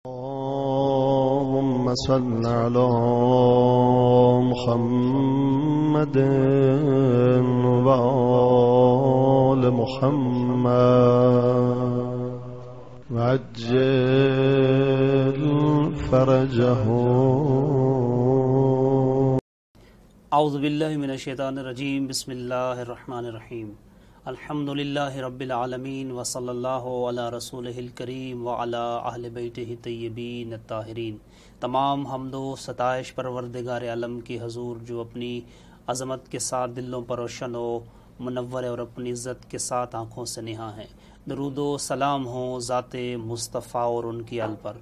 اللهم صل على محمد وآل محمد وعجل فرجه. اعوذ باللہ من الشیطان الرجیم. بسم اللہ الرحمن الرحیم. الحمد للہ رب العالمین وصلی اللہ علی رسولہ الکریم وعلی اہل بیتہ الطیبین الطاہرین. تمام حمد و ستائش پروردگار عالم کی حضور جو اپنی عظمت کے ساتھ دلوں پر روشن و منور اور اپنی عزت کے ساتھ آنکھوں سے نہاں ہیں. درود و سلام ہوں ذات مصطفیٰ اور ان کی آل پر.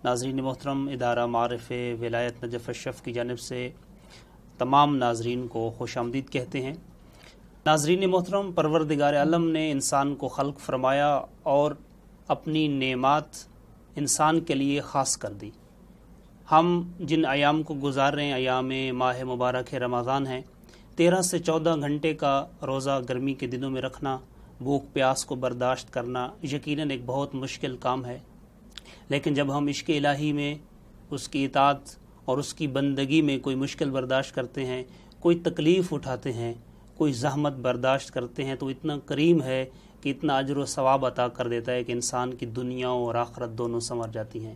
ناظرین محترم، ادارہ معارف ولایت نجف الشرف کی جانب سے تمام ناظرین کو خوش آمدید کہتے ہیں. ناظرین محترم، پروردگار عالم نے انسان کو خلق فرمایا اور اپنی نعمات انسان کے لیے خاص کر دی. ہم جن ایام کو گزار رہے ہیں، ایام ماہ مبارک رمضان ہیں. 13 سے 14 گھنٹے کا روزہ گرمی کے دنوں میں رکھنا، بھوک پیاس کو برداشت کرنا یقیناً ایک بہت مشکل کام ہے. لیکن جب ہم عشق الہی میں اس کی اطاعت اور اس کی بندگی میں کوئی مشکل برداشت کرتے ہیں، کوئی تکلیف اٹھاتے ہیں، کوئی زحمت برداشت کرتے ہیں، تو اتنا کریم ہے کہ اتنا اجر و ثواب عطا کر دیتا ہے کہ انسان کی دنیا اور آخرت دونوں سنور جاتی ہیں.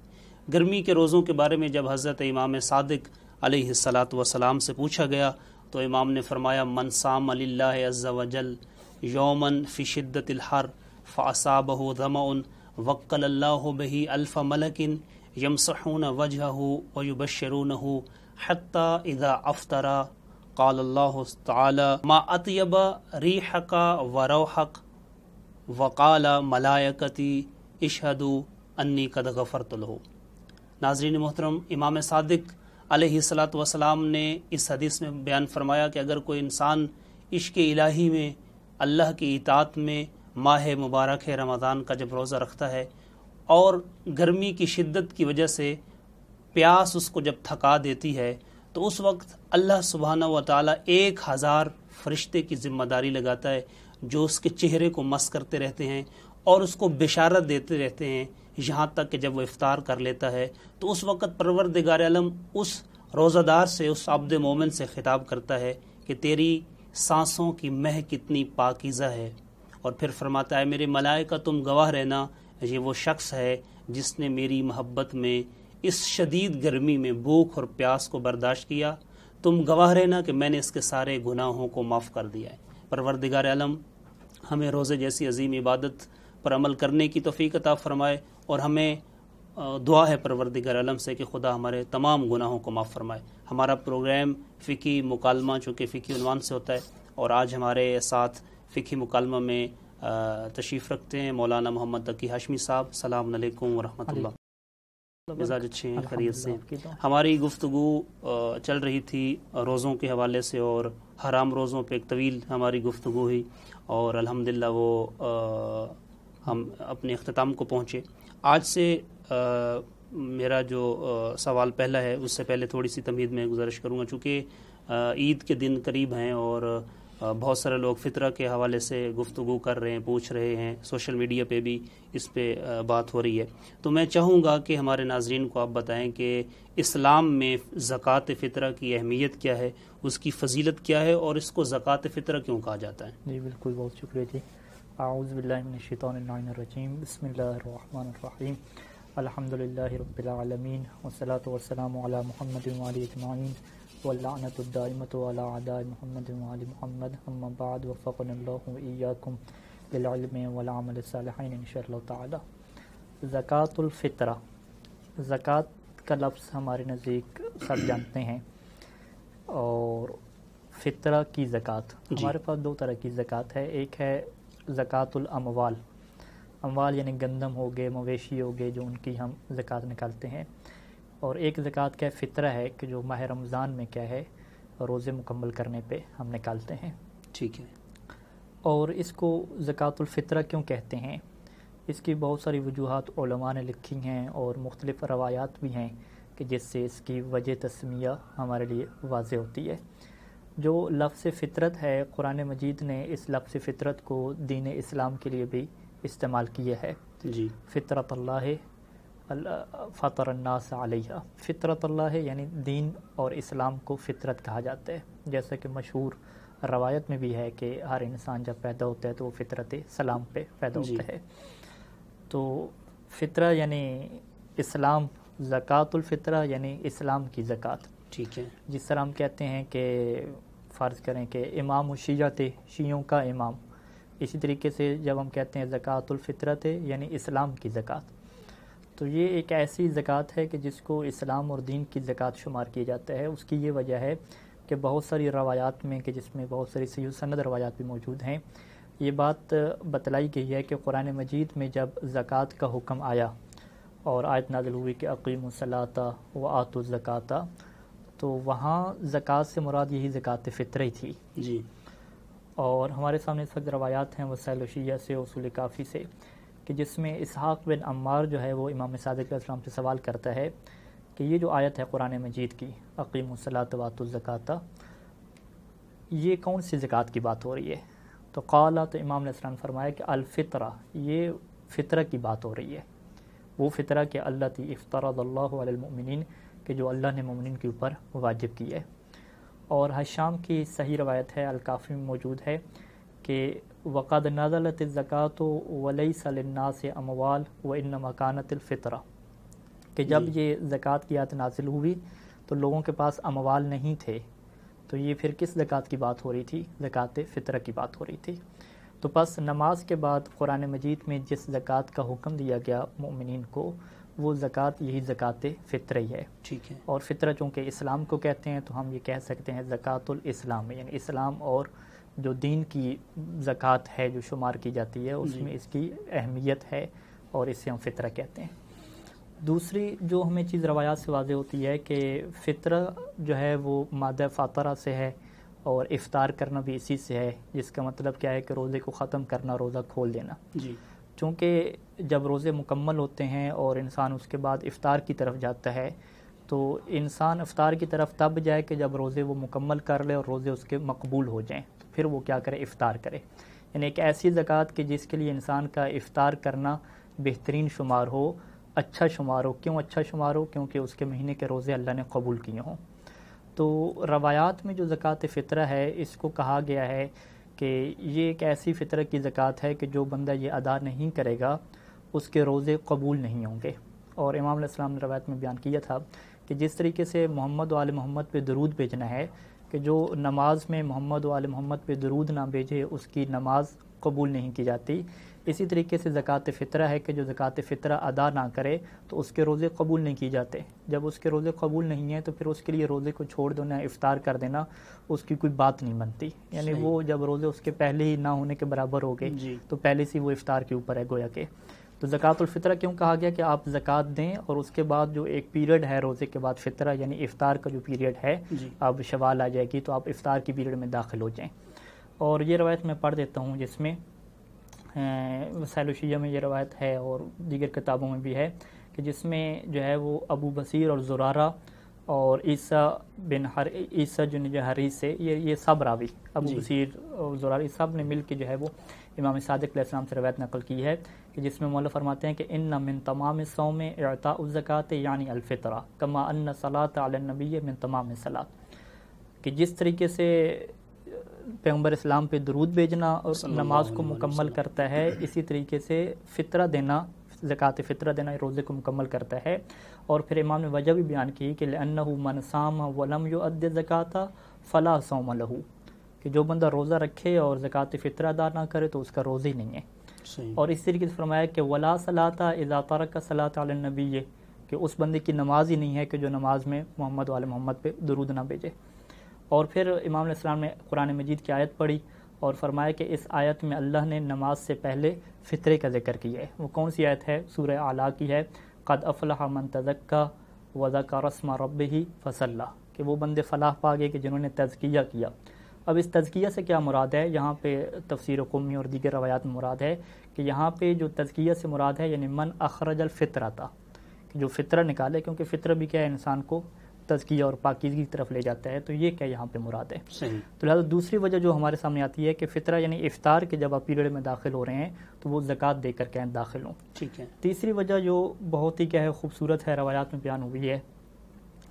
گرمی کے روزوں کے بارے میں جب حضرت امام صادق علیہ السلام سے پوچھا گیا تو امام نے فرمایا: من صام للہ عز وجل یومن فی شدت الحر فاصابہ ظمأ وکل اللہ بہ الف ملک یمسحون وجہہ ویبشرونہ حتی اذا افطر قال اللہ تعالی ما اطیب ریحک وروحک وقال ملائکتی اشہدوا انی قد غفرت لہ. ناظرین محترم، امام صادق علیہ السلام نے اس حدیث میں بیان فرمایا کہ اگر کوئی انسان عشق الہی میں، اللہ کی اطاعت میں ماہ مبارک رمضان کا جب روزہ رکھتا ہے اور گرمی کی شدت کی وجہ سے پیاس اس کو جب تھکا دیتی ہے، تو اس وقت اللہ سبحانہ و تعالیٰ 1000 فرشتے کی ذمہ داری لگاتا ہے جو اس کے چہرے کو مس کرتے رہتے ہیں اور اس کو بشارت دیتے رہتے ہیں یہاں تک کہ جب وہ افطار کر لیتا ہے تو اس وقت پروردگار عالم اس روزہ دار سے، اس عبد مومن سے خطاب کرتا ہے کہ تیری سانسوں کی مہک کتنی پاکیزہ ہے. اور پھر فرماتا ہے: میرے ملائکہ تم گواہ رہنا، یہ وہ شخص ہے جس نے میری محبت میں اس شدید گرمی میں بھوک اور پیاس کو برداشت کیا. تم گواہ رہنا کہ میں نے اس کے سارے گناہوں کو معاف کر دیا ہے. پروردگار عالم ہمیں روزے جیسی عظیم عبادت پر عمل کرنے کی توفیق عطا فرمائے، اور ہمیں دعا ہے پروردگار عالم سے کہ خدا ہمارے تمام گناہوں کو معاف فرمائے. ہمارا پروگرام فقہی مکالمہ چونکہ فقہی عنوان سے ہوتا ہے، اور آج ہمارے ساتھ فقہی مکالمہ میں تشریف رکھتے ہیں مولانا محمد تقی ہاشمی صاحب. السلام علیکم ورحمۃ اللہ. مزاج اچھے ہیں، خیریت سے؟ ہماری گفتگو چل رہی تھی روزوں کے حوالے سے، اور حرام روزوں پہ ایک طویل ہماری گفتگو ہوئی، اور الحمدللہ وہ ہم اپنے اختتام کو پہنچے. آج سے میرا جو سوال پہلا ہے، اس سے پہلے تھوڑی سی تمہید میں گزارش کروں گا. چونکہ عید کے دن قریب ہیں اور بہت سارے لوگ فطرہ کے حوالے سے گفتگو کر رہے ہیں، پوچھ رہے ہیں، سوشل میڈیا پہ بھی اس پہ بات ہو رہی ہے. تو میں چاہوں گا کہ ہمارے ناظرین کو آپ بتائیں کہ اسلام میں زکوٰۃ فطرہ کی اہمیت کیا ہے، اس کی فضیلت کیا ہے، اور اس کو زکوٰۃ فطرہ کیوں کہا جاتا ہے؟ جی بالکل، بہت شکریہ جی. اعوذ باللہ من الشیطان الرجیم. بسم اللہ الرحمن الرحیم. الحمد للہ رب العالمین والصلاة والسلام علی محمد وعلی اجمعین واللعنۃ الدائمۃ علی اعداء محمد وعلی محمد. اما بعد، وفقنا اللہ وإیاکم بالعلم والعمل الصالحین انشاء اللہ تعالی. زکوٰۃ الفطرہ، زکوٰۃ کا لفظ ہمارے نزدیک سب جانتے ہیں، اور فطرہ کی زکوٰۃ ہمارے پاس دو طرح کی زکوٰۃ ہے. ایک ہے زکوٰۃ الاموال، اموال یعنی گندم ہو گئے، مویشی ہو گئے، جو ان کی ہم زکوٰۃ نکالتے ہیں. اور ایک زکوٰۃ کا فطرہ ہے کہ جو ماہ رمضان میں کیا ہے، روزے مکمل کرنے پہ ہم نکالتے ہیں. ٹھیک ہے. اور اس کو زکوٰۃ الفطرہ کیوں کہتے ہیں، اس کی بہت ساری وجوہات علماء نے لکھی ہیں، اور مختلف روایات بھی ہیں کہ جس سے اس کی وجہ تسمیہ ہمارے لیے واضح ہوتی ہے. جو لفظ فطرت ہے، قرآن مجید نے اس لفظ فطرت کو دین اسلام کے لیے بھی استعمال کیا ہے. جی. فطرت اللہ فطر الناس علیہ، فطرت اللہ ہے یعنی دین اور اسلام کو فطرت کہا جاتا ہے، جیسا کہ مشہور روایت میں بھی ہے کہ ہر انسان جب پیدا ہوتا ہے تو وہ فطرت سلام پہ پیدا ہوتا ہے۔ تو فطرہ یعنی اسلام، زکوٰۃ الفطرہ یعنی اسلام کی زکوٰۃ، ٹھیک ہے۔ جس طرح ہم کہتے ہیں کہ فرض کریں کہ امام الشیعہ شیعوں کا امام، اسی طریقے سے جب ہم کہتے ہیں زکوٰۃ الفطرہ یعنی اسلام کی زکوٰۃ، تو یہ ایک ایسی زکوٰۃ ہے کہ جس کو اسلام اور دین کی زکوٰۃ شمار کیا جاتا ہے۔ اس کی یہ وجہ ہے کہ بہت ساری روایات میں، کہ جس میں بہت ساری صحیح سند روایات بھی موجود ہیں، یہ بات بتلائی گئی ہے کہ قرآن مجید میں جب زکوٰۃ کا حکم آیا اور آیت نازل ہوئی کہ اقیموا الصلاۃ وآتوا الزکاۃ، تو وہاں زکوٰۃ سے مراد یہی زکوٰۃ فطری تھی۔ جی۔ اور ہمارے سامنے اس وقت روایات ہیں وسائل الشیعہ سے، اصول کافی سے، کہ جس میں اسحاق بن عمار جو ہے وہ امام صادق علیہ السلام سے سوال کرتا ہے کہ یہ جو آیت ہے قرآن مجید کی اقیموا الصلاۃ وآتوا الزکاۃ، یہ کون سی زکوٰۃ کی بات ہو رہی ہے؟ تو قال، تو امام علیہ السلام نے فرمایا کہ الفطرہ، یہ فطرہ کی بات ہو رہی ہے، وہ فطرہ کہ التی افترض اللہ علی المؤمنین، کہ جو اللہ نے مومنین کے اوپر واجب کی ہے۔ اور حشام کی صحیح روایت ہے، الکافی میں موجود ہے کہ وقد نزلت الزکاۃ ولیس للناس اموال وانما کانت الفطرہ، کہ جب یہ زکوٰۃ کی آیت نازل ہوئی تو لوگوں کے پاس اموال نہیں تھے، تو یہ پھر کس زکوٰۃ کی بات ہو رہی تھی؟ زکوٰۃ فطرہ کی بات ہو رہی تھی۔ تو پس نماز کے بعد قرآن مجید میں جس زکوٰۃ کا حکم دیا گیا مومنین کو، وہ زکوٰۃ یہی زکوٰۃ فطرہ ہی ہے۔ ٹھیک ہے۔ اور فطرہ چونکہ اسلام کو کہتے ہیں تو ہم یہ کہہ سکتے ہیں زکوٰۃ الاسلام، یعنی اسلام اور جو دین کی زکوٰۃ ہے جو شمار کی جاتی ہے اس میں اس کی اہمیت ہے، اور اسے ہم فطرہ کہتے ہیں۔ دوسری جو ہمیں چیز روایات سے واضح ہوتی ہے کہ فطرہ جو ہے وہ مادہ فاطرہ سے ہے، اور افطار کرنا بھی اسی سے ہے، جس کا مطلب کیا ہے کہ روزے کو ختم کرنا، روزہ کھول دینا۔ جی۔ چونکہ جب روزے مکمل ہوتے ہیں اور انسان اس کے بعد افطار کی طرف جاتا ہے، تو انسان افطار کی طرف تب جائے کہ جب روزے وہ مکمل کر لے اور روزے اس کے مقبول ہو جائیں، تو پھر وہ کیا کرے؟ افطار کرے۔ یعنی ایک ایسی زکوٰۃ کہ جس کے لیے انسان کا افطار کرنا بہترین شمار ہو، اچھا شمار ہو۔ کیوں اچھا شمار ہو؟ کیونکہ اس کے مہینے کے روزے اللہ نے قبول کیے ہوں۔ تو روایات میں جو زکوٰۃ فطرہ ہے، اس کو کہا گیا ہے کہ یہ ایک ایسی فطرہ کی زکوٰۃ ہے کہ جو بندہ یہ ادا نہیں کرے گا اس کے روزے قبول نہیں ہوں گے۔ اور امام علیہ السلام نے روایت میں بیان کیا تھا کہ جس طریقے سے محمد و آل محمد پہ درود بھیجنا ہے، کہ جو نماز میں محمد و آل محمد پہ درود نہ بھیجے اس کی نماز قبول نہیں کی جاتی، اسی طریقے سے زکوٰۃ فطرہ ہے کہ جو زکوٰۃ فطرہ ادا نہ کرے تو اس کے روزے قبول نہیں کی جاتے۔ جب اس کے روزے قبول نہیں ہیں تو پھر اس کے لیے روزے کو چھوڑ دینا، افطار کر دینا، اس کی کوئی بات نہیں بنتی۔ یعنی وہ جب روزے اس کے پہلے ہی نہ ہونے کے برابر ہو گئے تو پہلے سے وہ افطار کے اوپر ہے گویا کہ۔ تو زکوٰۃ الفطرہ کیوں کہا گیا کہ آپ زکوٰۃ دیں، اور اس کے بعد جو ایک پیریڈ ہے روزے کے بعد فطرہ یعنی افطار کا جو پیریڈ ہے، اب شوال آ جائے گی تو آپ افطار کی پیریڈ میں داخل ہو جائیں۔ اور یہ روایت میں پڑھ دیتا ہوں، جس میں وسائل الشیعہ میں یہ روایت ہے اور دیگر کتابوں میں بھی ہے، کہ جس میں جو ہے وہ ابو بصیر اور زرارہ اور عیسیٰ جو حریث سے یہ سب راوی، ابو بصیر اور زرارہ سب نے مل کے جو ہے وہ امام صادق علیہ السلام سے روایت نقل کی ہے، کہ جس میں مولف فرماتے ہیں کہ ان من تمام الصوم اعطاء الزکاۃ یعنی الفطرہ کما ان الصلاۃ علی النبی من تمام الصلاۃ، کہ جس طریقے سے پیغمبر اسلام پہ درود بھیجنا اور نماز کو مکمل کرتا ہے، اسی طریقے سے فطرہ دینا، زکوٰۃ فطرہ دینا روزے کو مکمل کرتا ہے۔ اور پھر امام نے وجہ بھی بیان کی کہ لأنہ من صام ولم یؤد الزکاۃ فلا صوم لہ، کہ جو بندہ روزہ رکھے اور زکوٰۃ فطرہ ادا نہ کرے تو اس کا روزہ ہی نہیں ہے۔ اور اس طریقے سے فرمایا کہ ولا صلاۃ اذا ترک صلاۃ علی النبی، کہ اس بندے کی نماز ہی نہیں ہے کہ جو نماز میں محمد و آل محمد پہ درود نہ بھیجے۔ اور پھر امام علیہ السلام نے قرآن مجید کی آیت پڑھی اور فرمایا کہ اس آیت میں اللہ نے نماز سے پہلے فطرے کا ذکر کیا ہے۔ وہ کون سی آیت ہے؟ سورہ اعلیٰ کی ہے، قد افلح من تزکا وذکر اسم ربہ فصلی، کہ وہ بندے فلاح پا گئے کہ جنہوں نے تزکیہ کیا۔ اب اس تزکیہ سے کیا مراد ہے؟ یہاں پہ تفسیر قمی اور دیگر روایات میں مراد ہے کہ یہاں پہ جو تزکیہ سے مراد ہے یعنی من اخرج الفطرہ تھا، کہ جو فطرہ نکالے، کیونکہ فطرہ بھی کیا ہے؟ انسان کو تزکیہ اور پاکیزگی کی طرف لے جاتا ہے، تو یہ کیا یہاں پہ مراد ہے؟ صحیح. تو لہٰذا دوسری وجہ جو ہمارے سامنے آتی ہے کہ فطرہ یعنی افطار کے جب آپ پیریڈ میں داخل ہو رہے ہیں تو وہ زکوٰۃ دے کر کے داخل ہوں. ٹھیک ہے. تیسری وجہ جو بہت ہی کیا ہے خوبصورت ہے، روایات میں بیان ہوئی ہے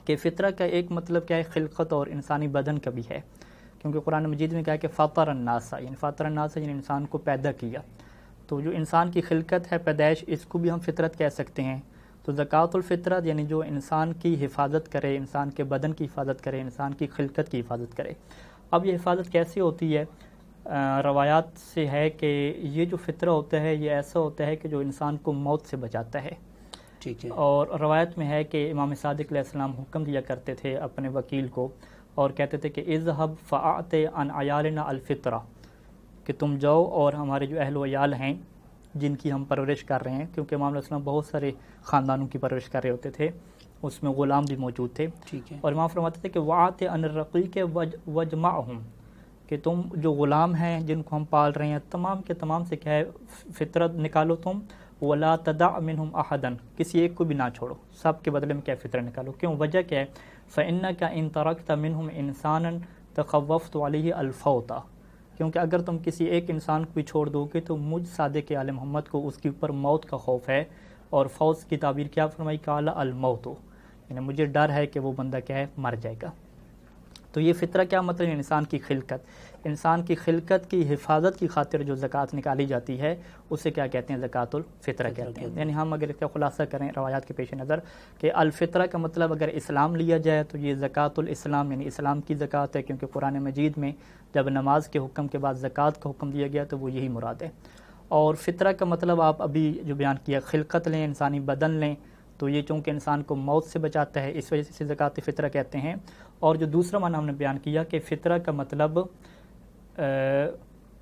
کہ فطرہ کا ایک مطلب کیا ہے خلقت اور انسانی بدن کا بھی ہے، کیونکہ قرآن مجید میں کہا کہ فطر الناس، یعنی فطر الناس یعنی انسان کو پیدا کیا. تو جو انسان کی خلقت ہے، پیدائش، اس کو بھی ہم فطرت کہہ سکتے ہیں. تو زکوٰۃ الفطرت یعنی جو انسان کی حفاظت کرے، انسان کے بدن کی حفاظت کرے، انسان کی خلقت کی حفاظت کرے. اب یہ حفاظت کیسے ہوتی ہے؟ روایات سے ہے کہ یہ جو فطرہ ہوتا ہے یہ ایسا ہوتا ہے کہ جو انسان کو موت سے بچاتا ہے. ٹھیک ہے. اور روایت میں ہے کہ امام صادق علیہ السلام حکم دیا کرتے تھے اپنے وکیل کو اور کہتے تھے کہ اذهب فاعط عن عیالنا الفطرہ، کہ تم جاؤ اور ہمارے جو اہل و عیال ہیں جن کی ہم پرورش کر رہے ہیں، کیونکہ امام علیہ السلام بہت سارے خاندانوں کی پرورش کر رہے ہوتے تھے، اس میں غلام بھی موجود تھے. ٹھیک ہے. اور امام فرماتے تھے کہ وعات عن الرقیق وجمعہم، کہ تم جو غلام ہیں جن کو ہم پال رہے ہیں تمام کے تمام سے کیا ہے فطرت نکالو تم، ولا تدع منہم احدا، کسی ایک کو بھی نہ چھوڑو، سب کے بدلے میں کیا فطرت نکالو. کیوں؟ وجہ کیا ہے؟ فإنک ان ترکت منہم انسانا تخوفت علیہ الفوت، کیونکہ اگر تم کسی ایک انسان کو بھی چھوڑ دو گے تو مجھ صادق آل محمد کو اس کے اوپر موت کا خوف ہے. اور فوت کی تعبیر کیا فرمائی؟ قال الموت، یعنی مجھے ڈر ہے کہ وہ بندہ کیا ہے مر جائے گا. تو یہ فطرہ کیا مطلب ہے؟ انسان کی خلقت، انسان کی خلقت کی حفاظت کی خاطر جو زکوٰۃ نکالی جاتی ہے اسے کیا کہتے ہیں؟ زکوٰۃ الفطرہ کہتے ہیں. یعنی ہم اگر اس کا خلاصہ کریں روایات کے پیش نظر کہ الفطرہ کا مطلب اگر اسلام لیا جائے تو یہ زکوٰۃ الاسلام یعنی اسلام کی زکوٰۃ ہے، کیونکہ قرآن مجید میں جب نماز کے حکم کے بعد زکوٰۃ کا حکم دیا گیا تو وہ یہی مراد ہے. اور فطرہ کا مطلب آپ ابھی جو بیان کیا خلقت لیں، انسانی بدن لیں، تو یہ چونکہ انسان کو موت سے بچاتا ہے اس وجہ سے زکوٰۃ فطرہ کہتے ہیں. اور جو دوسرا معنی ہم نے بیان کیا کہ فطرہ کا مطلب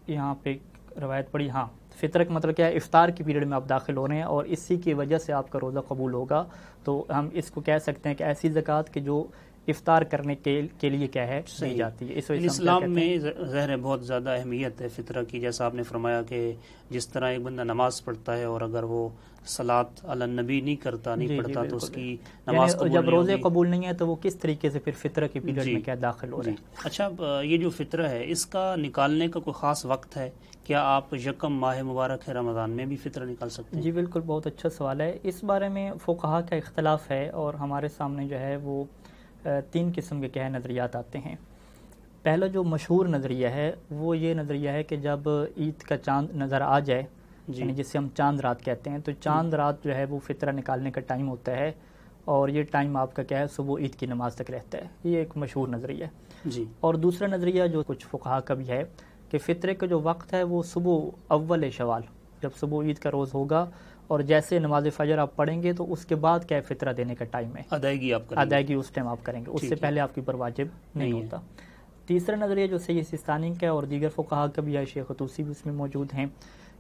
یہاں پہ روایت پڑھی، ہاں فطرہ کا مطلب کیا ہے؟ افطار کی پیریڈ میں آپ داخل ہو رہے ہیں اور اسی کی وجہ سے آپ کا روزہ قبول ہوگا، تو ہم اس کو کہہ سکتے ہیں کہ ایسی زکوٰۃ کہ جو افطار کرنے کے لیے کیا ہے دی جاتی ہے. اس وجہ سے اسلام میں ظاہر ہے بہت زیادہ اہمیت ہے فطرہ کی، جیسا آپ نے فرمایا کہ جس طرح ایک بندہ نماز پڑھتا ہے اور اگر وہ صلاۃ علی النبی نہیں کرتا، نہیں پڑھتا تو اس کی نماز قبول جب روزے قبول نہیں ہے تو وہ کس طریقے سے پھر فطرہ کی پیریڈ میں کیا داخل ہو رہے ہیں. اچھا، یہ جو فطرہ ہے اس کا نکالنے کا کوئی خاص وقت ہے؟ کیا آپ یکم ماہ مبارک ہے رمضان میں بھی فطرہ نکال سکتے ہیں؟ جی بالکل، بہت اچھا سوال ہے. اس بارے میں فقہا کا اختلاف ہے اور ہمارے سامنے جو ہے وہ 3 قسم کے کیا ہے نظریات آتے ہیں. پہلا جو مشہور نظریہ ہے وہ یہ نظریہ ہے کہ جب عید کا چاند نظر آ جائے، یعنی جسے ہم چاند رات کہتے ہیں، تو چاند رات جو ہے وہ فطرہ نکالنے کا ٹائم ہوتا ہے اور یہ ٹائم آپ کا کیا ہے صبح عید کی نماز تک رہتا ہے. یہ ایک مشہور نظریہ ہے. جی. اور دوسرا نظریہ جو کچھ فقہا کا بھی ہے کہ فطرے کا جو وقت ہے وہ صبح اول شوال، جب صبح عید کا روز ہوگا اور جیسے نماز فجر آپ پڑھیں گے تو اس کے بعد کیا فطرہ دینے کا ٹائم ہے، ادائیگی آپ کریں گے، ادائیگی اس ٹائم آپ کریں گے، اس سے پہلے آپ کے اوپر واجب نہیں ہوتا. تیسرا نظریہ جو سید سیستانی کا اور دیگر فقہا کا بھی ہے، شیخ طوسی بھی اس میں موجود ہیں،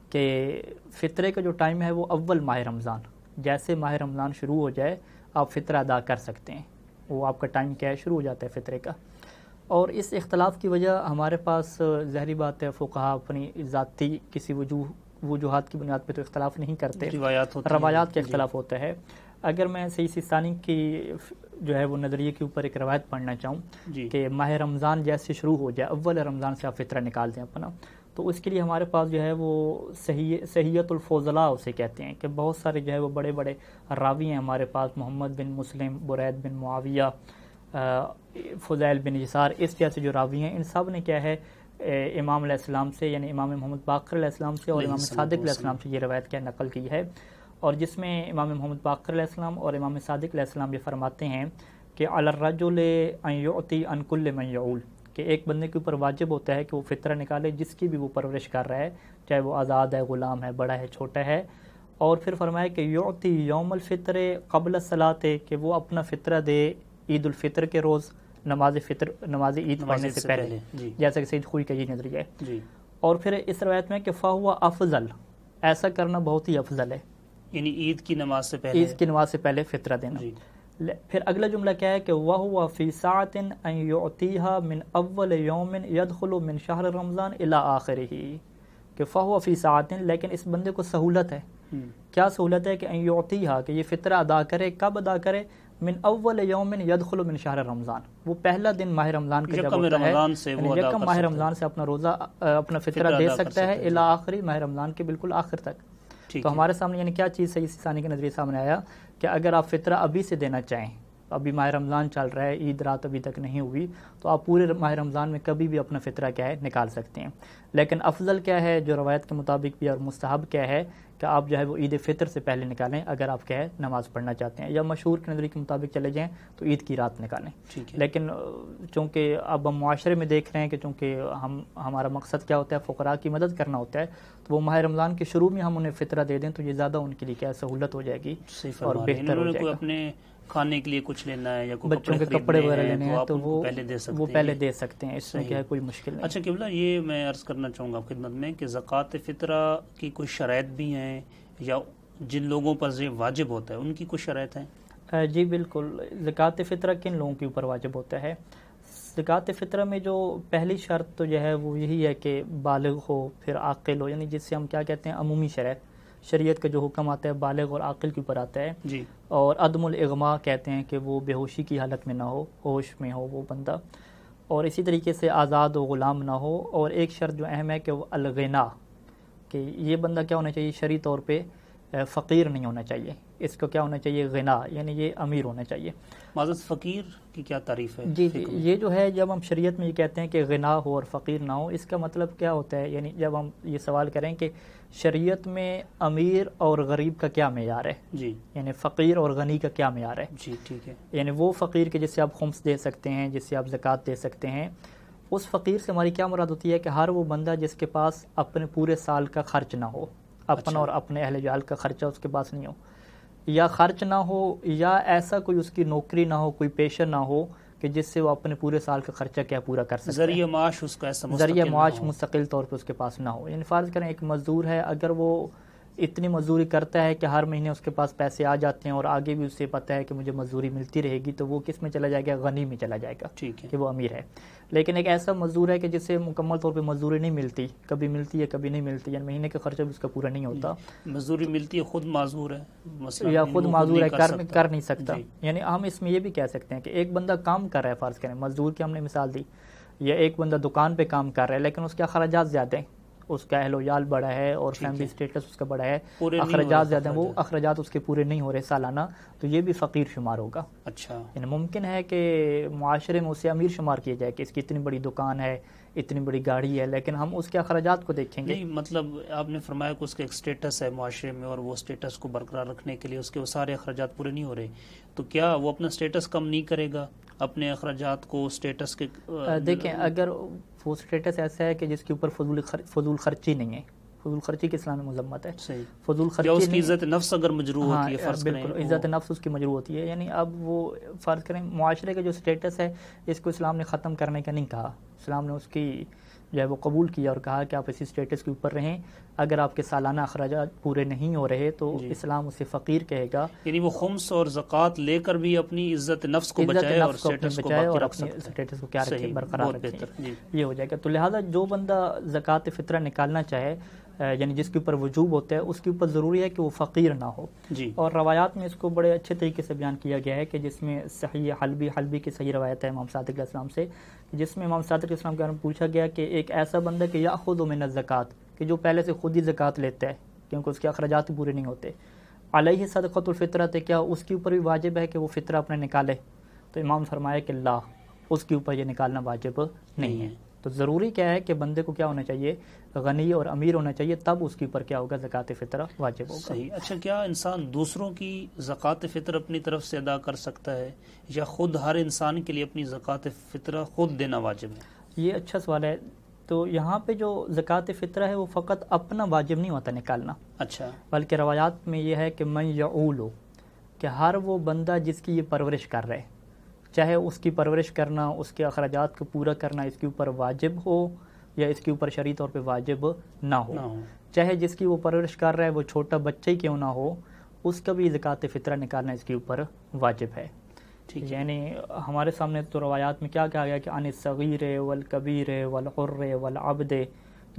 کہ فطرے کا جو ٹائم ہے وہ اول ماہ رمضان، جیسے ماہ رمضان شروع ہو جائے آپ فطرہ ادا کر سکتے ہیں، وہ آپ کا ٹائم کیا ہے شروع ہو جاتا ہے فطرے کا. اور اس اختلاف کی وجہ ہمارے پاس ظاہری بات ہے فقہا اپنی ذاتی کسی وجوہات کی بنیاد پہ تو اختلاف نہیں کرتے، روایات کا اختلاف ہوتا ہے. اگر میں سید سیستانی کی جو ہے وہ نظریے کے اوپر ایک روایت پڑھنا چاہوں کہ ماہ رمضان جیسے شروع ہو جائے اول رمضان سے آپ فطرہ نکال دیں اپنا، تو اس کے لیے ہمارے پاس جو ہے وہ صحیحۃ الفضلاء اسے کہتے ہیں کہ بہت سارے جو ہے وہ بڑے بڑے راوی ہیں ہمارے پاس، محمد بن مسلم، برید بن معاویہ، فضیل بن یسار، اس جیسے جو راوی ہیں ان سب نے کیا ہے امام علیہ السلام سے یعنی امام محمد باقر علیہ السلام سے اور امام صادق علیہ السلام سے یہ روایت کیا نقل کی ہے. اور جس میں امام محمد باقر علیہ السلام اور امام صادق علیہ السلام یہ فرماتے ہیں کہ علی الرجل ان یعطی عن کل من یعول، کہ ایک بندے کے اوپر واجب ہوتا ہے کہ وہ فطرہ نکالے جس کی بھی وہ پرورش کر رہا ہے، چاہے وہ آزاد ہے، غلام ہے، بڑا ہے، چھوٹا ہے. اور پھر فرمایا کہ یعطی یوم الفطر قبل الصلاۃ، کہ وہ اپنا فطرہ دے عید الفطر کے روز نماز عید پڑھنے سے پہلے، جیسا کہ سید خوئی کا یہ نظریہ ہے. اور پھر اس روایت میں کہ فہو افضل، ایسا کرنا بہت ہی افضل ہے، یعنی عید کی نماز سے پہلے، عید کی نماز سے پہلے فطرہ دینا. پھر اگلا جملہ کیا ہے کہ وَهُوَ فِي سَاعَةٍ أَن يُعْطِيهَا مِنْ أَوَّلِ يَوْمٍ يَدْخُلُ مِنْ شَهْرِ رَمْضَانِ إِلَىٰ آخِرِهِ، کہ فَهُوَ فِي سَاعَةٍ، لیکن اس بندے کو سہولت ہے. کیا سہولت ہے کہ ان یعطیہا، کہ یہ فطرہ ادا کرے. کب ادا کرے؟ من اول یوم یدخل من شہر رمضان، وہ پہلا دن ماہ رمضان کا جب ہوتا ہے، یکم ماہ رمضان سے اپنا روزہ اپنا فطرہ دے سکتا ہے الی آخری ماہ رمضان کے بالکل آخر تک. تو ہمارے سامنے یعنی کیا چیز صحیح ثانی کے نظریے سامنے آیا کہ اگر آپ فطرہ ابھی سے دینا چاہیں، ابھی ماہ رمضان چل رہا ہے، عید رات ابھی تک نہیں ہوئی، تو آپ پورے ماہ رمضان میں کبھی بھی اپنا فطرہ کیا ہے نکال سکتے ہیں. لیکن افضل کیا ہے جو روایت کے مطابق بھی، اور مستحب کیا ہے کہ آپ جو ہے وہ عید فطر سے پہلے نکالیں اگر آپ کیا ہے نماز پڑھنا چاہتے ہیں، یا مشہور کے نظریے کے مطابق چلے جائیں تو عید کی رات نکالیں. لیکن چونکہ اب ہم معاشرے میں دیکھ رہے ہیں کہ چونکہ ہمارا مقصد کیا ہوتا ہے فقراء کی مدد کرنا ہوتا ہے، تو وہ ماہ رمضان کے شروع میں ہم انہیں فطرہ دے دیں تو یہ زیادہ ان کے لیے کیا سہولت ہو جائے گی اور بہتر ہو جائے گا. اپنے کھانے کے لیے کچھ لینا ہے یا بچوں کے کپڑے وغیرہ لینے ہیں تو وہ پہلے دے سکتے ہیں، اس میں کیا ہے کوئی مشکل نہیں. اچھا قبلہ، یہ میں عرض کرنا چاہوں گا خدمت میں کہ زکوٰۃ فطرہ کی کوئی شرائط بھی ہیں یا جن لوگوں پر یہ واجب ہوتا ہے ان کی کچھ شرائط ہیں؟ جی بالکل. زکوٰۃ فطرہ کن لوگوں کے اوپر واجب ہوتا ہے؟ زکوٰۃ فطرہ میں جو پہلی شرط تو جو ہے وہ یہی ہے کہ بالغ ہو، پھر عاقل ہو، یعنی جس سے ہم کیا کہتے ہیں عمومی شریعت کا جو حکم آتا ہے بالغ اور عاقل کے اوپر آتا ہے. جی. اور عدم الاغماء کہتے ہیں کہ وہ بے ہوشی کی حالت میں نہ ہو، ہوش میں ہو وہ بندہ. اور اسی طریقے سے آزاد و غلام نہ ہو. اور ایک شرط جو اہم ہے کہ وہ الغنا، کہ یہ بندہ کیا ہونا چاہیے شرعی طور پہ فقیر نہیں ہونا چاہیے، اس کو کیا ہونا چاہیے غنا، یعنی یہ امیر ہونا چاہیے. معذرت، فقیر کی کیا تعریف ہے؟ جی یہ جو ہے جب ہم شریعت میں یہ کہتے ہیں کہ غنا ہو اور فقیر نہ ہو، اس کا مطلب کیا ہوتا ہے؟ یعنی جب ہم یہ سوال کریں کہ شریعت میں امیر اور غریب کا کیا معیار ہے، جی، یعنی فقیر اور غنی کا کیا معیار ہے؟ جی ٹھیک ہے. یعنی وہ فقیر کے جس سے آپ خمس دے سکتے ہیں، جس سے آپ زکوٰۃ دے سکتے ہیں، اس فقیر سے ہماری کیا مراد ہوتی ہے کہ ہر وہ بندہ جس کے پاس اپنے پورے سال کا خرچ نہ ہو، اپنا اور اپنے اہل جال کا خرچہ اس کے پاس نہیں ہو، یا خرچ نہ ہو، یا ایسا کوئی اس کی نوکری نہ ہو، کوئی پیشہ نہ ہو کہ جس سے وہ اپنے پورے سال کا خرچہ کیا پورا کر سکے، ذریعہ معاش اس کا ایسا ذریعہ معاش مستقل طور پہ اس کے پاس نہ ہو. یعنی فرض کریں ایک مزدور ہے، اگر وہ اتنی مزدوری کرتا ہے کہ ہر مہینے اس کے پاس پیسے آ جاتے ہیں اور آگے بھی اسے پتہ ہے کہ مجھے مزدوری ملتی رہے گی، تو وہ کس میں چلا جائے گا؟ غنی میں چلا جائے گا، ٹھیک ہے، کہ وہ امیر ہے. لیکن ایک ایسا مزدور ہے کہ جسے مکمل طور پہ مزدوری نہیں ملتی، کبھی ملتی ہے کبھی نہیں ملتی، یعنی مہینے کا خرچہ بھی اس کا پورا نہیں ہوتا، مزدوری ملتی ہے خود معذور ہے مثلا، یا خود معذور ہے کر نہیں سکتا. یعنی ہم اس میں یہ بھی کہہ سکتے ہیں کہ ایک بندہ کام کر رہا ہے، فرض کریں مزدور کی ہم نے مثال دی، یا ایک بندہ دکان پہ کام کر رہا ہے لیکن اس کے اخراجات زیادہ ہیں، اس کا اہل و عیال بڑا ہے اور فیملی سٹیٹس اس کا بڑا ہے، اخراجات زیادہ ہیں، وہ اخراجات اس کے پورے نہیں ہو رہے سالانہ، تو یہ بھی فقیر شمار ہوگا. اچھا، یعنی ممکن ہے کہ معاشرے میں اسے امیر شمار کیا جائے کہ اس کی اتنی بڑی دکان ہے، اتنی بڑی گاڑی ہے، لیکن ہم اس کے اخراجات کو دیکھیں گے. نہیں مطلب آپ نے فرمایا کہ اس کا ایک سٹیٹس ہے معاشرے میں، اور وہ سٹیٹس کو برقرار رکھنے کے لیے اس کے وہ سارے اخراجات پورے نہیں ہو رہے، تو کیا وہ اپنا سٹیٹس کم نہیں کرے گا اپنے اخراجات کو سٹیٹس کے؟ دیکھیں اگر وہ سٹیٹس ایسا ہے کہ جس کے اوپر فضول خرچی نہیں ہے، فضول خرچی کے اسلام میں مذمت ہے، صحیح، فضول خرچی اس کی عزت نفس اگر مجروح ہوتی ہے، فرض کریں بالکل عزت نفس اس کی مجروح ہوتی ہے. یعنی اب وہ فرض کریں معاشرے کا جو سٹیٹس ہے اس کو اسلام نے ختم کرنے کا نہیں کہا، اسلام نے اس کی جو ہے وہ قبول کیا اور کہا کہ آپ اسی سٹیٹس کے اوپر رہیں. اگر آپ کے سالانہ اخراجات پورے نہیں ہو رہے تو اسلام اسے فقیر کہے گا. یعنی وہ خمس اور زکوٰۃ لے کر بھی اپنی عزت نفس کو بچائے اور سٹیٹس کو کیا رکھے، برقرار رکھے، یہ ہو جائے گا. تو لہٰذا جو بندہ زکوٰۃ فطرہ نکالنا چاہے، یعنی جس کے اوپر وجوب ہوتا ہے، اس کے اوپر ضروری ہے کہ وہ فقیر نہ ہو. اور روایات میں اس کو بڑے اچھے طریقے سے بیان کیا گیا ہے کہ جس میں صحیح حلبی کی صحیح روایت ہے امام صادق علیہ السلام سے، جس میں امام صادق علیہ السلام کے بارے میں پوچھا گیا کہ ایک ایسا بندہ کہ یاخذ من الزکوٰۃ، کہ جو پہلے سے خود ہی زکوٰۃ لیتا ہے کیونکہ اس کے اخراجات پورے نہیں ہوتے، علیہ صدقۃ الفطرہ، کیا اس کے اوپر بھی واجب ہے کہ وہ فطرہ اپنے نکالے؟ تو امام فرمایا کہ لا، اس کے اوپر یہ نکالنا واجب نہیں ہے. تو ضروری کیا ہے کہ بندے کو کیا ہونا چاہیے؟ غنی اور امیر ہونا چاہیے، تب اس کے اوپر کیا ہوگا؟ زکوٰۃ فطرہ واجب ہوگا. صحیح. اچھا، کیا انسان دوسروں کی زکوٰۃ فطر اپنی طرف سے ادا کر سکتا ہے، یا خود ہر انسان کے لیے اپنی زکوٰۃ فطرہ خود دینا واجب ہے؟ یہ اچھا سوال ہے. تو یہاں پہ جو زکوٰۃ فطرہ ہے وہ فقط اپنا واجب نہیں ہوتا نکالنا، اچھا، بلکہ روایات میں یہ ہے کہ من یعول، کہ ہر وہ بندہ جس کی یہ پرورش کر رہے، چاہے اس کی پرورش کرنا، اس کے اخراجات کو پورا کرنا اس کے اوپر واجب ہو یا اس کے اوپر شرعی طور پہ واجب نہ ہو، چاہے جس کی وہ پرورش کر رہا ہے وہ چھوٹا بچہ ہی کیوں نہ ہو، اس کا بھی زکوٰۃ فطرہ نکالنا اس کے اوپر واجب ہے. یعنی ہمارے سامنے تو روایات میں کیا کہا گیا کہ عن الصغیر والکبیر والحر والعبد،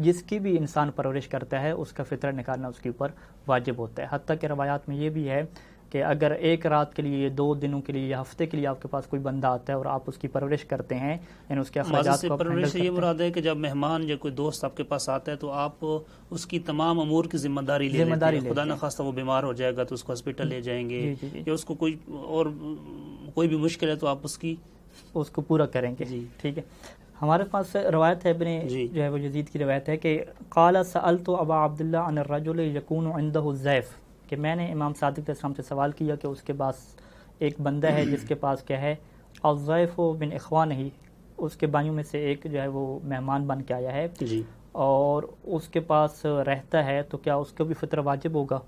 جس کی بھی انسان پرورش کرتا ہے اس کا فطرہ نکالنا اس کے اوپر واجب ہوتا ہے. حتیٰ کہ روایات میں یہ بھی ہے کہ اگر ایک رات کے لیے 2 دنوں کے لیے یا ہفتے کے لیے آپ کے پاس کوئی بندہ آتا ہے اور آپ اس کی پرورش کرتے ہیں یعنی اس کے اخراجات کو پرورش سے یہ مراد ہے کہ جب مہمان یا کوئی دوست آپ کے پاس آتا ہے تو آپ اس کی تمام امور کی ذمہ داری لے لیتے ہیں. خدا نخواستہ وہ بیمار ہو جائے گا تو اس کو ہاسپٹل لے جائیں گے یا اس کو کوئی بھی مشکل ہے تو آپ اس کو پورا کریں گے. ٹھیک ہے. ہمارے پاس روایت ہے ابن جو ہے وہ یزید کی روایت ہے کہ قال سألت ابا عبداللہ عن الرجل يكون عنده الضيف کہ میں نے امام صادق علیہ السلام سے سوال کیا کہ اس کے پاس ایک بندہ ہے جس کے پاس کیا ہے الضيف من اخوانه اس کے بھائیوں میں سے ایک جو ہے وہ مہمان بن کے آیا ہے اور اس کے پاس رہتا ہے تو کیا اس کو بھی فطرہ واجب ہوگا؟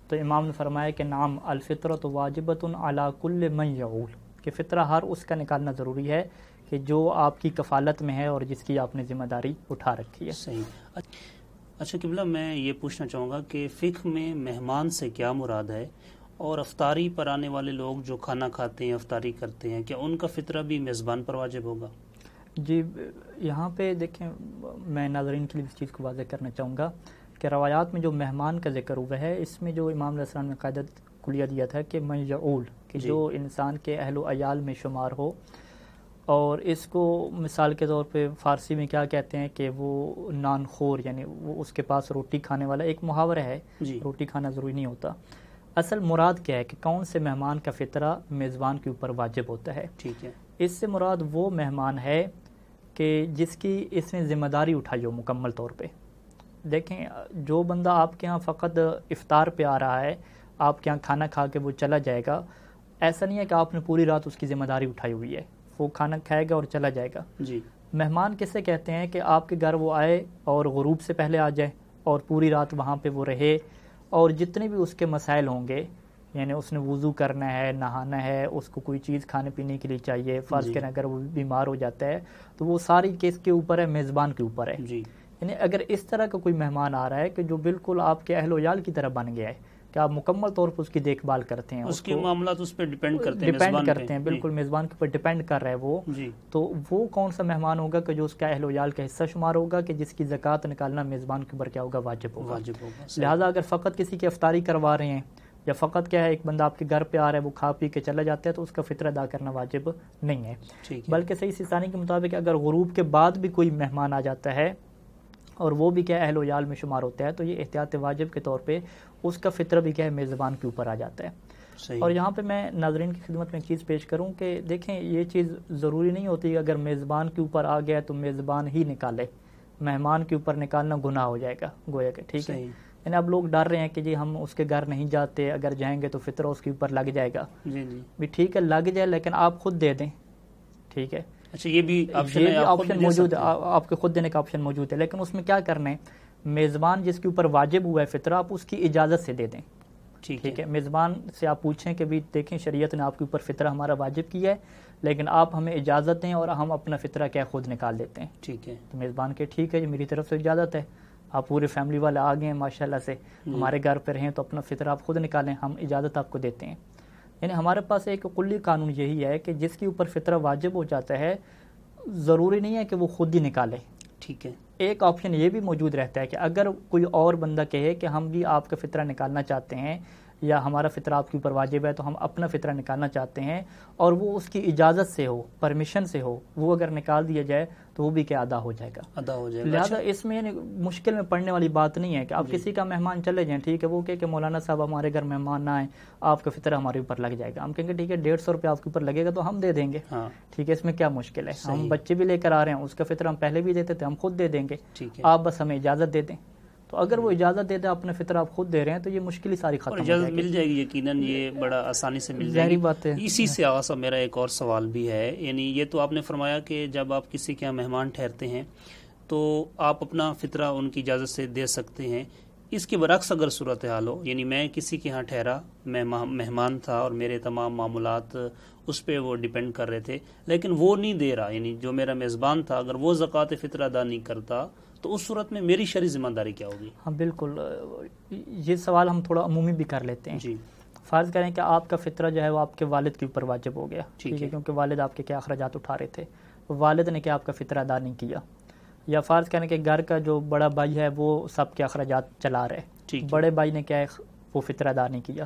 تو امام نے فرمایا کہ نعم الفطرۃ واجبۃ علی کل من یعول کہ فطرہ ہر اس کا نکالنا ضروری ہے کہ جو آپ کی کفالت میں ہے اور جس کی آپ نے ذمہ داری اٹھا رکھی ہے. صحیح. اچھا قبلہ میں یہ پوچھنا چاہوں گا کہ فقہ میں مہمان سے کیا مراد ہے اور افطاری پر آنے والے لوگ جو کھانا کھاتے ہیں افطاری کرتے ہیں کیا ان کا فطرہ بھی میزبان پر واجب ہوگا؟ جی یہاں پہ دیکھیں میں ناظرین کے لیے اس چیز کو واضح کرنا چاہوں گا کہ روایات میں جو مہمان کا ذکر ہوا ہے اس میں جو امام علیہ السلام نے قاعدہ کلیہ دیا تھا کہ من یعول کہ جو انسان کے اہل و عیال میں شمار ہو اور اس کو مثال کے طور پہ فارسی میں کیا کہتے ہیں کہ وہ نان خور یعنی وہ اس کے پاس روٹی کھانے والا ایک محاورہ ہے. روٹی کھانا ضروری نہیں ہوتا. اصل مراد کیا ہے کہ کون سے مہمان کا فطرہ میزبان کے اوپر واجب ہوتا ہے. ٹھیک ہے. اس سے مراد وہ مہمان ہے کہ جس کی اس نے ذمہ داری اٹھائی ہو مکمل طور پہ. دیکھیں جو بندہ آپ کے ہاں فقط افطار پہ آ رہا ہے آپ کے ہاں کھانا کھا کے وہ چلا جائے گا ایسا نہیں ہے کہ آپ نے پوری رات اس کی ذمہ داری اٹھائی ہوئی ہے. وہ کھانا کھائے گا اور چلا جائے گا. مہمان کسے کہتے ہیں کہ آپ کے گھر وہ آئے اور غروب سے پہلے آ جائے اور پوری رات وہاں پہ وہ رہے اور جتنے بھی اس کے مسائل ہوں گے یعنی اس نے وضو کرنا ہے نہانا ہے اس کو کوئی چیز کھانے پینے کے لیے چاہیے فرض کریں اگر وہ بیمار ہو جاتا ہے تو وہ ساری کس کے اوپر ہے میزبان کے اوپر ہے. یعنی اگر اس طرح کا کوئی مہمان آ رہا ہے کہ جو بالکل آپ کے اہل و عیال کی طرح بن گیا ہے کہ آپ مکمل طور پر اس کی دیکھ بھال کرتے ہیں اس کے معاملات اس پہ ڈیپینڈ کرتے ہیں بالکل میزبان کے اوپر ڈیپینڈ کر رہا ہے وہ تو وہ کون سا مہمان ہوگا کہ جو اس کا اہل و عیال کا حصہ شمار ہوگا کہ جس کی زکوٰۃ نکالنا میزبان کے اوپر کیا ہوگا واجب ہوگا. لہٰذا اگر فقط کسی کی افطاری کروا رہے ہیں یا فقط کیا ہے ایک بندہ آپ کے گھر پہ آ رہا ہے وہ کھا پی کے چلا جاتا ہے تو اس کا فطرہ ادا کرنا واجب نہیں ہے. بلکہ صحیح سیستانی کے مطابق اگر غروب کے بعد بھی کوئی مہمان آ جاتا ہے اور وہ بھی کیا اہل و عیال میں شمار ہوتا ہے تو یہ احتیاط واجب کے طور پہ اس کا فطرہ بھی کیا ہے میزبان کے اوپر آ جاتا ہے. اور یہاں پہ میں ناظرین کی خدمت میں ایک چیز پیش کروں کہ دیکھیں یہ چیز ضروری نہیں ہوتی کہ اگر میزبان کے اوپر آ گیا تو میزبان ہی نکالے. مہمان کے اوپر نکالنا گناہ ہو جائے گا گویا کہ. ٹھیک ہے. یعنی اب لوگ ڈر رہے ہیں کہ جی ہم اس کے گھر نہیں جاتے اگر جائیں گے تو فطرہ اس کے اوپر لگ جائے گا. بھی ٹھیک ہے لگ جائے لیکن آپ خود دے دیں. ٹھیک ہے. اچھا یہ بھی آپشن موجود ہے آپ کے خود دینے کا آپشن موجود ہے لیکن اس میں کیا کرنا ہے میزبان جس کے اوپر واجب ہوا ہے فطرہ آپ اس کی اجازت سے دے دیں. ٹھیک ہے. میزبان سے آپ پوچھیں کہ بھی دیکھیں شریعت نے آپ کے اوپر فطرہ ہمارا واجب کیا ہے لیکن آپ ہمیں اجازت دیں اور ہم اپنا فطرہ کیا خود نکال دیتے ہیں. ٹھیک ہے. تو میزبان کے ٹھیک ہے میری طرف سے اجازت ہے آپ پورے فیملی والے آ گئے ہیں ماشاءاللہ سے ہمارے گھر پہ رہیں تو اپنا فطرہ آپ خود نکالیں ہم اجازت آپ کو دیتے ہیں. یعنی ہمارے پاس ایک کلی قانون یہی ہے کہ جس کے اوپر فطرہ واجب ہو جاتا ہے ضروری نہیں ہے کہ وہ خود ہی نکالے. ٹھیک ہے. ایک آپشن یہ بھی موجود رہتا ہے کہ اگر کوئی اور بندہ کہے کہ ہم بھی آپ کا فطرہ نکالنا چاہتے ہیں یا ہمارا فطرہ آپ کے اوپر واجب ہے تو ہم اپنا فطرہ نکالنا چاہتے ہیں اور وہ اس کی اجازت سے ہو پرمیشن سے ہو وہ اگر نکال دیا جائے تو وہ بھی کیا ادا ہو جائے گا. لہٰذا اس میں یعنی مشکل میں پڑنے والی بات نہیں ہے کہ آپ کسی کا مہمان چلے جائیں ٹھیک ہے وہ کہ مولانا صاحب ہمارے گھر مہمان نہ آئیں آپ کا فطرہ ہمارے اوپر لگ جائے گا. ہم کہیں گے ٹھیک ہے 150 روپے آپ کے اوپر لگے گا تو ہم دے دیں گے. ٹھیک ہے. اس میں کیا مشکل ہے ہم بچے بھی لے کر آ رہے ہیں اس کا فطرہ ہم پہلے بھی دیتے تھے ہم خود دے دیں گے. آپ بس ہمیں اجازت دے دیں. تو اگر وہ اجازت دیتے اپنے فطرہ آپ خود دے رہے ہیں تو یہ مشکل ہی ساری ختم ہو جائے گی. اجازت مل جائے گی یقیناً یہ بڑا آسانی سے مل جائے گی. بات ہے. اسی سے آغاز میرا ایک اور سوال بھی ہے یعنی یہ تو آپ نے فرمایا کہ جب آپ کسی کے یہاں مہمان ٹھہرتے ہیں تو آپ اپنا فطرہ ان کی اجازت سے دے سکتے ہیں. اس کے برعکس اگر صورتحال ہو یعنی میں کسی کے ہاں ٹھہرا میں مہمان تھا اور میرے تمام معاملات اس پہ وہ ڈیپینڈ کر رہے تھے لیکن وہ نہیں دے رہا یعنی جو میرا میزبان تھا اگر وہ زکوٰۃ فطرہ ادا نہیں کرتا تو اس صورت میں میری شرعی ذمہ داری کیا ہوگی؟ ہاں بالکل یہ سوال ہم تھوڑا عمومی بھی کر لیتے ہیں. فرض کریں کہ آپ کا فطرہ جو ہے وہ آپ کے والد کے اوپر واجب ہو گیا. ٹھیک ہے. کیونکہ والد آپ کے کیا اخراجات اٹھا رہے تھے والد نے کیا آپ کا فطرہ ادا نہیں کیا یا فرض کریں کہ گھر کا جو بڑا بھائی ہے وہ سب کے اخراجات چلا رہے، ٹھیک ہے، بڑے بھائی نے کیا ہے وہ فطرہ ادا نہیں کیا،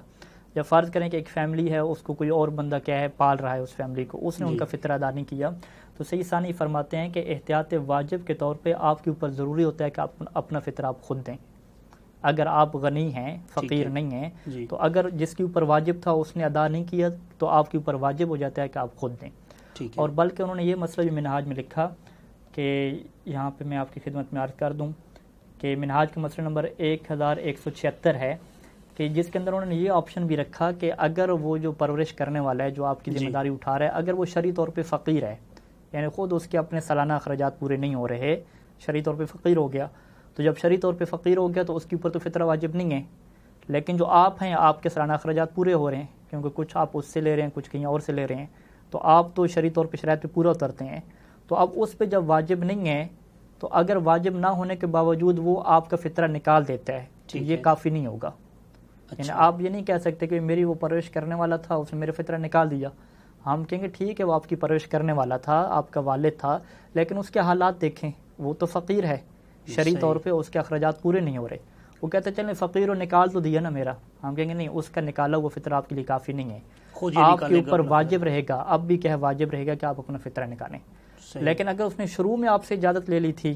یا فرض کریں کہ ایک فیملی ہے اس کو کوئی اور بندہ کیا ہے پال رہا ہے اس فیملی کو، اس نے ان کا فطرہ ادا نہیں کیا، تو سید ثانی فرماتے ہیں کہ احتیاط واجب کے طور پہ آپ کے اوپر ضروری ہوتا ہے کہ آپ اپنا فطرہ آپ خود دیں۔ اگر آپ غنی ہیں، فقیر نہیں ہیں، تو اگر جس کے اوپر واجب تھا اس نے ادا نہیں کیا تو آپ کے اوپر واجب ہو جاتا ہے کہ آپ خود دیں۔ اور بلکہ انہوں نے یہ مسئلہ بھی منہاج میں لکھا کہ یہاں پہ میں آپ کی خدمت میں عرض کر دوں کہ منہاج کا مسئلہ نمبر 1176 ہے کہ جس کے اندر انہوں نے یہ آپشن بھی رکھا کہ اگر وہ جو پرورش کرنے والا ہے جو آپ کی ذمہ داری اٹھا رہا ہے، اگر وہ شرعی طور پہ فقیر ہے، یعنی خود اس کے اپنے سالانہ اخراجات پورے نہیں ہو رہے، شرعی طور پہ فقیر ہو گیا، تو جب شرعی طور پہ فقیر ہو گیا تو اس کے اوپر تو فطرہ واجب نہیں ہے، لیکن جو آپ ہیں آپ کے سالانہ اخراجات پورے ہو رہے ہیں، کیونکہ کچھ آپ اس سے لے رہے ہیں، کچھ کہیں اور سے لے رہے ہیں، تو آپ تو شرعی طور پہ شرائط پہ پورا اترتے ہیں، تو اب اس پہ جب واجب نہیں ہے تو اگر واجب نہ ہونے کے باوجود وہ آپ کا فطرہ نکال دیتا ہے تو یہ کافی نہیں ہوگا۔ یعنی آپ یہ نہیں کہہ سکتے کہ میری وہ پرورش کرنے والا تھا اس نے میرے فطرہ نکال دیا، ہم کہیں گے ٹھیک ہے وہ آپ کی پرورش کرنے والا تھا، آپ کا والد تھا، لیکن اس کے حالات دیکھیں، وہ تو فقیر ہے، شرعی طور پہ اس کے اخراجات پورے نہیں ہو رہے، وہ کہتے ہیں چلیں فقیر و نکال تو دیا نا میرا، ہم کہیں گے نہیں، اس کا نکالا وہ فطرہ آپ کے لیے کافی نہیں ہے، آپ کے اوپر واجب رہے گا، اب بھی کیا واجب رہے گا کہ آپ اپنا فطرہ نکالیں۔ لیکن اگر اس نے شروع میں آپ سے اجازت لے لی تھی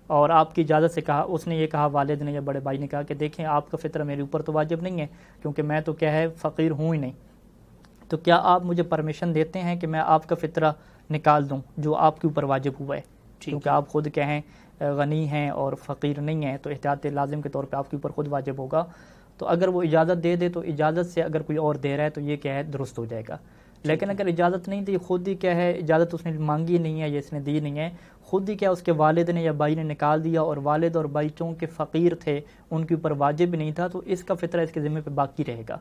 اور آپ کی اجازت سے کہا، اس نے یہ کہا، والد نے یا بڑے بھائی نے کہا کہ دیکھیں آپ کا فطرہ میرے اوپر تو واجب نہیں ہے کیونکہ میں تو کیا ہے فقیر ہوں ہی نہیں، تو کیا آپ مجھے پرمیشن دیتے ہیں کہ میں آپ کا فطرہ نکال دوں جو آپ کے اوپر واجب ہوا ہے، کیونکہ آپ خود کہیں غنی ہیں اور فقیر نہیں ہیں تو احتیاط لازم کے طور پہ آپ کے اوپر خود واجب ہوگا، تو اگر وہ اجازت دے دے تو اجازت سے اگر کوئی اور دے رہا ہے تو یہ کیا ہے درست ہو جائے گا، لیکن اگر اجازت نہیں دی، خود ہی کیا ہے اجازت اس نے مانگی نہیں ہے یا اس نے دی نہیں ہے، خود ہی کیا اس کے والد نے یا بھائی نے نکال دیا اور والد اور بھائی چونکہ فقیر تھے ان کے اوپر واجب بھی نہیں تھا تو اس کا فطرہ اس کے ذمہ پہ باقی رہے گا۔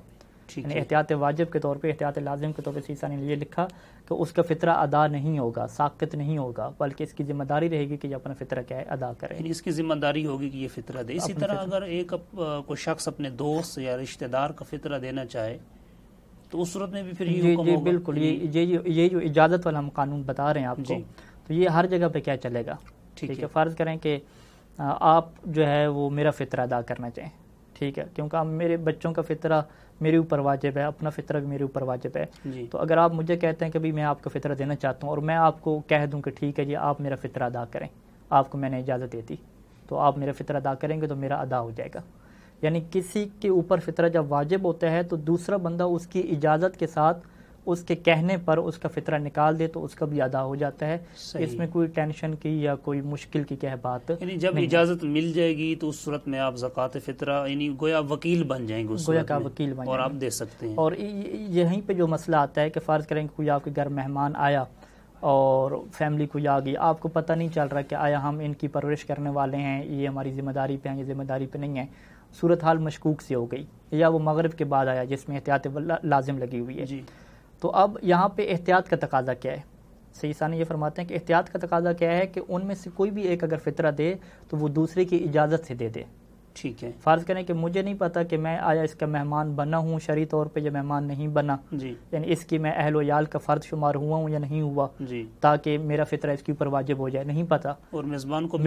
یعنی احتیاط واجب کے طور پہ، احتیاط لازم کے طور پہ سید ثانی نے یہ لکھا کہ اس کا فطرہ ادا نہیں ہوگا، ساقط نہیں ہوگا، بلکہ اس کی ذمہ داری رہے گی کہ یہ اپنا فطرہ کیا ہے ادا کرے، یعنی اس کی ذمہ داری ہوگی کہ یہ فطرہ دے۔ اسی طرح اگر ایک کوئی شخص اپنے دوست یا رشتہ دار کا فطرہ دینا چاہے تو اس صورت میں بھی پھر یہ حکم ہوگا؟ بالکل، یہ جو اجازت والا ہم قانون بتا رہے ہیں آپ کو، تو یہ ہر جگہ پہ کیا چلے گا، ٹھیک ہے۔ فرض کریں کہ آپ جو ہے وہ میرا فطرہ ادا کرنا چاہیں، ٹھیک ہے، کیونکہ اب میرے بچوں کا فطرہ میرے اوپر واجب ہے، اپنا فطرہ بھی میرے اوپر واجب ہے، تو اگر آپ مجھے کہتے ہیں کہ بھی میں آپ کا فطرہ دینا چاہتا ہوں اور میں آپ کو کہہ دوں کہ ٹھیک ہے جی آپ میرا فطرہ ادا کریں، آپ کو میں نے اجازت دی تھی تو آپ میرا فطرہ ادا کریں گے تو میرا ادا ہو جائے گا۔ یعنی کسی کے اوپر فطرہ جب واجب ہوتا ہے تو دوسرا بندہ اس کی اجازت کے ساتھ اس کے کہنے پر اس کا فطرہ نکال دے تو اس کا بھی ادا ہو جاتا ہے، اس میں کوئی ٹینشن کی یا کوئی مشکل کی کیا بات، یعنی جب اجازت مل جائے گی تو اس صورت میں آپ زکوٰۃ فطرہ یعنی گویا وکیل بن جائیں گے، گویا کا وکیل بن اور آپ دے سکتے ہیں۔ اور یہیں پہ جو مسئلہ آتا ہے کہ فرض کریں کہ کوئی آپ کے گھر مہمان آیا اور فیملی کوئی آ گئی، آپ کو پتہ نہیں چل رہا کہ آیا ہم ان کی پرورش کرنے والے ہیں، یہ ہماری ذمہ داری پہ ہیں، یہ ذمہ داری پہ نہیں ہے، صورتحال مشکوک سے ہو گئی، یا وہ مغرب کے بعد آیا جس میں احتیاط لازم لگی ہوئی ہے، تو اب یہاں پہ احتیاط کا تقاضا کیا ہے؟ سید ثانی یہ فرماتے ہیں کہ احتیاط کا تقاضا کیا ہے کہ ان میں سے کوئی بھی ایک اگر فطرہ دے تو وہ دوسرے کی اجازت سے دے دے، ٹھیک ہے۔ فرض کریں کہ مجھے نہیں پتا کہ میں آیا اس کا مہمان بنا ہوں شرعی طور پہ یا مہمان نہیں بنا، یعنی اس کی میں اہل و عیال کا فرد شمار ہوا ہوں یا نہیں ہوا، تاکہ میرا فطرہ اس کے اوپر واجب ہو جائے، نہیں پتا، اور میزبان کو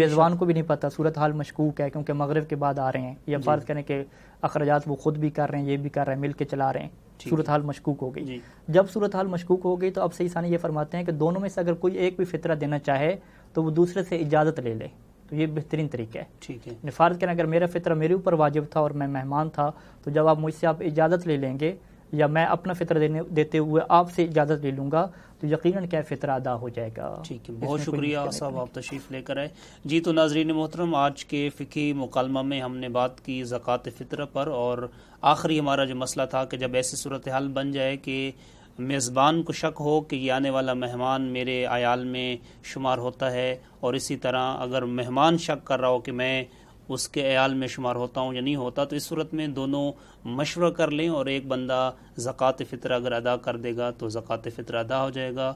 بھی نہیں پتا، صورتحال مشکوک ہے کیونکہ مغرب کے بعد آ رہے ہیں، یا فرض کریں کہ اخراجات وہ خود بھی کر رہے ہیں یہ بھی کر رہے ہیں، مل کے چلا رہے ہیں، صورتحال مشکوک ہو گئی۔ جب صورتحال مشکوک ہو گئی تو اب سید ثانی یہ فرماتے ہیں کہ دونوں میں سے اگر کوئی ایک بھی فطرہ دینا چاہے تو وہ دوسرے سے اجازت لے لے، تو یہ بہترین طریقہ ہے، ٹھیک ہے۔ فرض کریں اگر میرا فطرہ میرے اوپر واجب تھا اور میں مہمان تھا تو جب آپ مجھ سے آپ اجازت لے لیں گے یا میں اپنا فطرہ دیتے ہوئے آپ سے اجازت لے لوں گا تو یقیناً کیا فطرہ ادا ہو جائے گا۔ ٹھیک ہے، بہت شکریہ صاحب، آپ تشریف لے کر آئے۔ جی تو ناظرین محترم، آج کے فقہی مکالمہ میں ہم نے بات کی زکوٰۃ فطرہ پر، اور آخری ہمارا جو مسئلہ تھا کہ جب ایسی صورتحال بن جائے کہ میزبان کو شک ہو کہ یہ آنے والا مہمان میرے عیال میں شمار ہوتا ہے، اور اسی طرح اگر مہمان شک کر رہا ہو کہ میں اس کے عیال میں شمار ہوتا ہوں یا نہیں ہوتا، تو اس صورت میں دونوں مشورہ کر لیں اور ایک بندہ زکوٰۃ فطرہ اگر ادا کر دے گا تو زکوٰۃ فطرہ ادا ہو جائے گا۔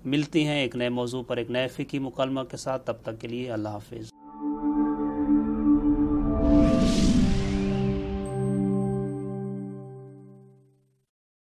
ملتے ہیں ایک نئے موضوع پر ایک نئے فقہی مکالمہ کے ساتھ، تب تک کے لیے اللہ حافظ۔